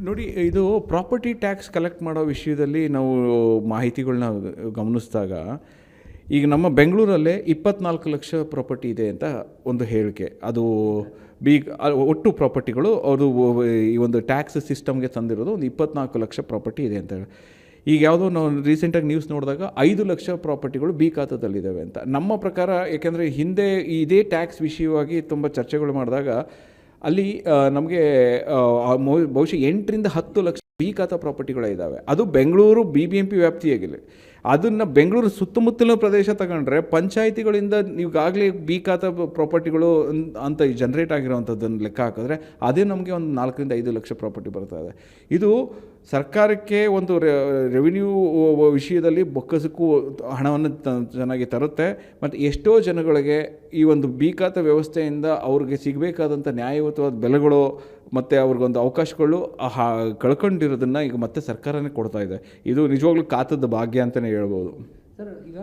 ನೋಡಿ, ಇದು property tax collect ಮಾಡೋ ವಿಷಯದಲ್ಲಿ ನಾವು ಮಾಹಿತಿಗಳನ್ನ ಗಮನಿಸಿದಾಗ, ಈಗ ನಮ್ಮ ಬೆಂಗಳೂರಲ್ಲೇ 24 ಲಕ್ಷ ಪ್ರಾಪರ್ಟಿ ಇದೆ ಅಂತ ಒಂದು ಹೇಳಿಕೆ. ಅದು ಒಟ್ಟು ಪ್ರಾಪರ್ಟಿಗಳು ಅದು ಈ ಒಂದು ಟ್ಯಾಕ್ಸ್ ಸಿಸ್ಟಮ್ಗೆ ತಂದಿರೋದು ಒಂದು 24 ಲಕ್ಷ ಪ್ರಾಪರ್ಟಿ ಇದೆ ಅಂತ ಹೇಳಿ. ಈಗ ಯಾವುದೋ ನಾವು ರೀಸೆಂಟಾಗಿ ನ್ಯೂಸ್ ನೋಡಿದಾಗ 5 ಲಕ್ಷ ಪ್ರಾಪರ್ಟಿಗಳು ಬಿ ಖಾತಾದಲ್ಲಿದ್ದಾವೆ ಅಂತ. ನಮ್ಮ ಪ್ರಕಾರ, ಏಕೆಂದರೆ ಹಿಂದೆ ಇದೇ ಟ್ಯಾಕ್ಸ್ ವಿಷಯವಾಗಿ ತುಂಬ ಚರ್ಚೆಗಳು ಮಾಡಿದಾಗ ಅಲ್ಲಿ ನಮಗೆ ಬಹುಶಃ 8ರಿಂದ 10 ಲಕ್ಷ ಬಿ ಖಾತಾ ಪ್ರಾಪರ್ಟಿಗಳಿದ್ದಾವೆ. ಅದು ಬೆಂಗಳೂರು BBMP ವ್ಯಾಪ್ತಿಯಾಗಿಲ್ಲ. ಅದನ್ನು ಬೆಂಗಳೂರು ಸುತ್ತಮುತ್ತಲಿನ ಪ್ರದೇಶ ತಗೊಂಡ್ರೆ ಪಂಚಾಯಿತಿಗಳಿಂದ ಈಗಾಗಲೇ ಬಿ ಖಾತಾ ಪ್ರಾಪರ್ಟಿಗಳು ಅಂತ ಜನ್ರೇಟ್ ಆಗಿರೋವಂಥದ್ದನ್ನು ಲೆಕ್ಕ ಹಾಕಿದ್ರೆ ಅದೇ ನಮಗೆ ಒಂದು 4ರಿಂದ 5 ಲಕ್ಷ ಪ್ರಾಪರ್ಟಿ ಬರ್ತಾ ಇದೆ. ಇದು ಸರ್ಕಾರಕ್ಕೆ ಒಂದು ರೆವಿನ್ಯೂ ವಿಷಯದಲ್ಲಿ ಬೊಕ್ಕಸಕ್ಕೂ ಹಣವನ್ನು ಚೆನ್ನಾಗಿ ತರುತ್ತೆ. ಮತ್ತು ಎಷ್ಟೋ ಜನಗಳಿಗೆ ಈ ಒಂದು ಬಿ ಖಾತಾ ವ್ಯವಸ್ಥೆಯಿಂದ ಅವ್ರಿಗೆ ಸಿಗಬೇಕಾದಂಥ ನ್ಯಾಯಯುತವಾದ ಬೆಲೆಗಳು ಮತ್ತು ಅವ್ರಿಗೊಂದು ಅವಕಾಶಗಳು ಕಳ್ಕೊಂಡಿರೋದನ್ನು ಈಗ ಮತ್ತೆ ಸರ್ಕಾರನೇ ಕೊಡ್ತಾ ಇದೆ. ಇದು ನಿಜವಾಗ್ಲೂ ಖಾತದ ಭಾಗ್ಯ ಅಂತಲೇ ಹೇಳ್ಬೋದು. ಸರ್, ಈಗ